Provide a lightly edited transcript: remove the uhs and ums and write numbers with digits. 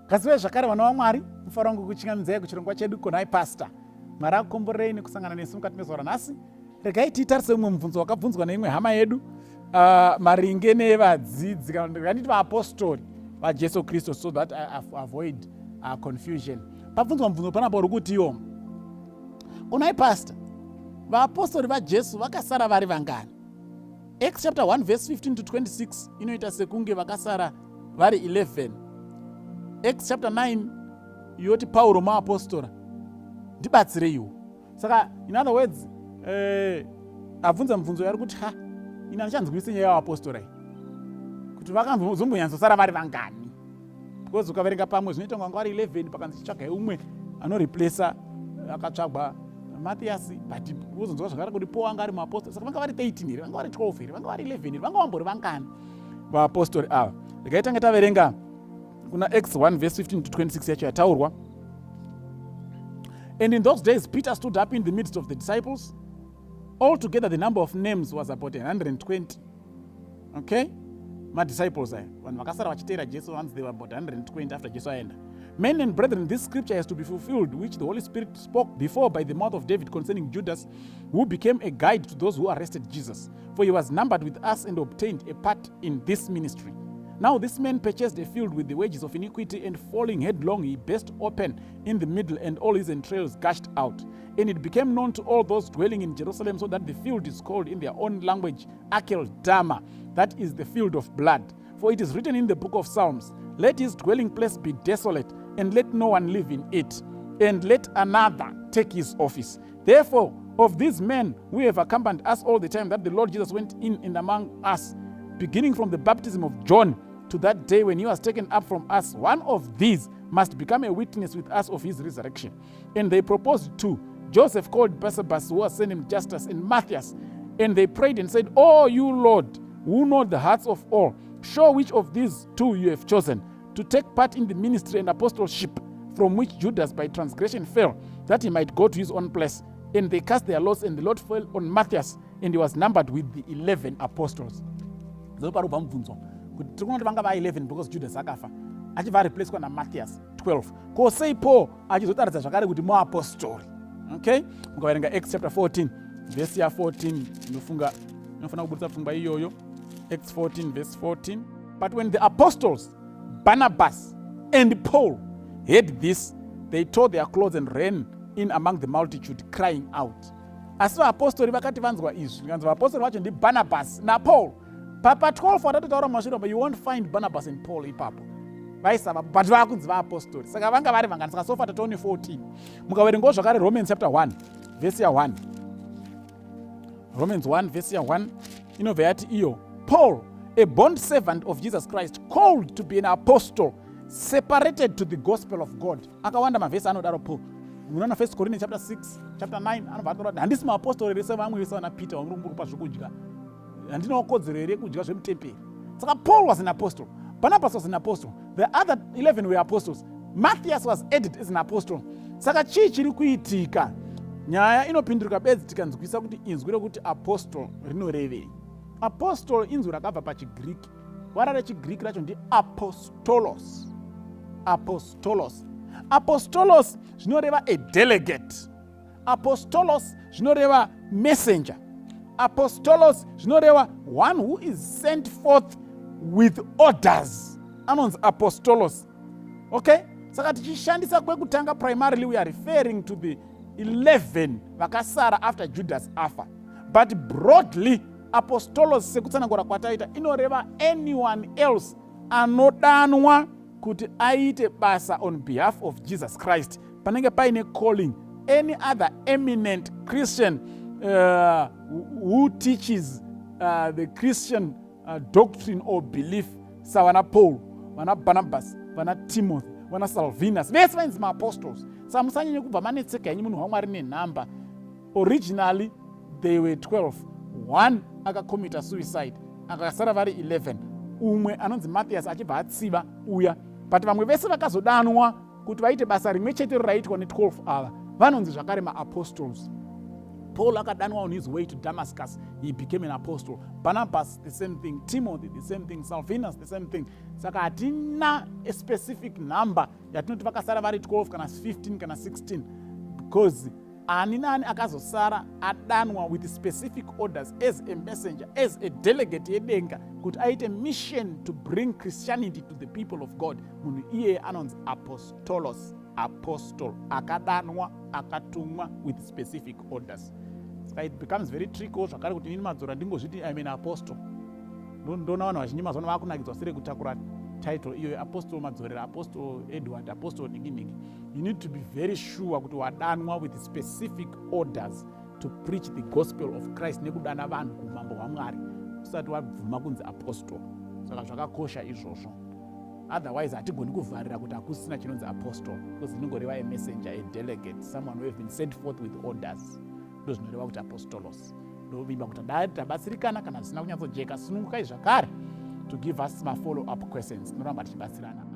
Kasiwe zvakare vana vaMwari, mufanira kunge kuchingamidza kuchirongwa chedu konai pastor. Mwari akukomborerei nekusangana nesu mukati mezuva ranhasi. Regai titarise mumwe mubvunzo wakabvunzwa neimwe hama yedu maringe nevadzidzi kana ndingati vaapostori vaJesu Kristu, so that I avoid confusion. Pabvunzwa mubvunzo panapa uri kuti iwo, konai pastor, vaapostori vaJesu vakasara vari vangani? Acts chapter 1 verse 15 to 26 inoita sekunge vakasara vari 11. Acts chapter 9 yoti Pauro maapostora. Ndibatsire iwo. Saka in other words, abvunza mubvunzo yari kuti ina ndichanzwise nyaya yavapostora iyi kuti vakanzombonyatsosara vari vangani, because ukaverenga pamwe zvinoita kunge vari 11 pakanzi chitsvagai umwe anoreplacea akatsvagwa Matthias, but uzonzwa zvakare kuti Paul anga ari muapostori. Saka vanga vari 13 here, vanga vari 12 here, vanga vari 11 here, vanga vambori vangani vaapostori ava. Regai tange taverenga kuna Acts 1 verse 15 to 26 yacho yataurwa. And in those days Peter stood up in the midst of the disciples. Altogether the number of names was about 120. Okay? My disciples aya vanhu vakasara vachiteera Jesu, once they were about 120 after Jesu aenda. Men and brethren, this scripture has to be fulfilled, which the Holy Spirit spoke before by the mouth of David concerning Judas, who became a guide to those who arrested Jesus. For he was numbered with us and obtained a part in this ministry. Now this man purchased a field with the wages of iniquity, and falling headlong he burst open in the middle, and all his entrails gushed out. And it became known to all those dwelling in Jerusalem, so that the field is called in their own language Akeldama, that is the field of blood. For it is written in the book of Psalms, let his dwelling place be desolate, and let no one live in it, and let another take his office. Therefore, of these men who have accompanied us all the time that the Lord Jesus went in and among us, beginning from the baptism of John to that day when he was taken up from us, one of these must become a witness with us of his resurrection. And they proposed two, Joseph called Barsabbas, who was named Justus, and Matthias. And they prayed and said, Oh, you Lord, who know the hearts of all, show which of these two you have chosen to take part in the ministry and apostleship, from which Judas by transgression fell, that he might go to his own place. And they cast their lots, and the Lord fell on Matthias, and he was numbered with the 11 apostles. Zoparubva mubvunzo kuti tiri kuona kuti vanga va 11 because Judas akafa, achibva replaced na Matthias 12. Ko sei Paul achizotaridza zvakare kuti muapostori. Okay? Mukaverenga Acts chapter 14 verse ya 14 inofanira kubudisa pfungwa iyoyo. Acts 14 verse 14. But when the apostles Barnabas and Paul heard this, they tore their clothes and ran in among the multitude, crying out. Asi vaapostoli vakati vanzwa izvi, nganzi vaapostoli vacho ndi Barnabas na Paul. Papa 12 watatotaura mumashure, but you won't find Barnabas and Paul ipapo. Vaisava, but vakunzi vaapostoli. Saka vanga vari vangani, saka so far tatoni 14. Mukaverengawo zvakare Romans chapter 1 verse ya 1. Romans 1 verse ya 1 inobva yati iyo, Paul, a bond servant of Jesus Christ, called to be an apostle, separated to the gospel of God. Akawanda mavhesi anodaro Paul. Munoona 1 Corinthians chapter 6, chapter 9, anobva atorati handisi muapostoli rese vamwe vese vana Peter vamurumburupa zvokudya. Handina kodzero here kudya zvemutemberi. Saka Paul was an apostle. Barnabas was an apostle. The other 11 were apostles. Matthias was added as an apostle. Saka chii chiri kuitika? Nyaya inopinduka bedzi tikanzwisa kuti inzwi rokuti apostle rinorevei. Apostle inzwi rakabva pachiGreek. Vara rechiGreek racho ndi apostolos. Apostolos. Apostolos zvinoreva a delegate. Apostolos zvinoreva messenger. Apostolos zvinoreva one who is sent forth with orders. Anonzi apostolos. Okay? Saka tichishandisa kwekutanga primarily we are referring to the 11 vakasara after Judas afa. But broadly apostolos sekutsanangura kwataita inoreva anyone else anodanwa kuti aite basa on behalf of Jesus Christ. Panenge paine calling any other eminent Christian who teaches the Christian doctrine or belief, savana Paul, vana Barnabas, vana Timothy, vana Salvinus, vese vainzi maapostles. Saka musanyanye kubva manetseka henyu munhu waMwari nenhamba. Originally they were 12. One akacommita suicide, akasara vari 11. Umwe anonzi Matthias achibva atsiva uya. But vamwe vese vakazodanwa kuti vaite basa rimwe chete raitwa ne12 ava vanonzi zvakare maapostles. Paul akadanwa on his way to Damascus, he became an apostle. Barnabas, the same thing. Timothy, the same thing. Silvanus, the same thing. Saka hatina a specific number yatinoti vakasara vari 12 kana 15 kana 16 because ani nani akazosara adanwa with specific orders as a messenger, as a delegate yedenga kuti aite mission to bring Christianity to the people of God. Munhu iye anonzi apostolos, apostle, akadanwa, akatumwa with specific orders. So it becomes very tricky zvakare kuti nini madzora ndingozviti I'm an apostle. Ndona vanhu vazhinji mazona vakunakidzwa sere kutakura title iyo apostle madzorera, apostle Edward, apostle ningi. You need to be very sure kuti wadanwa with specific orders to preach the gospel of Christ nekudana vanhu kumambo waMwari usati wabvuma kunzi apostle. Saka zvakakosha izvozvo. Otherwise hatigoni kuvharira kuti hakusina chinonzi apostle because inongoreva a messenger, a delegate, someone who have been sent forth with orders. Ndo zvinoreva kuti apostolos. Ndovimba kuti tabatsirikana kana zvisina kunyatsojeka, sunungukai zvakare to give us my follow-up questions. Noramba tichibatsirana.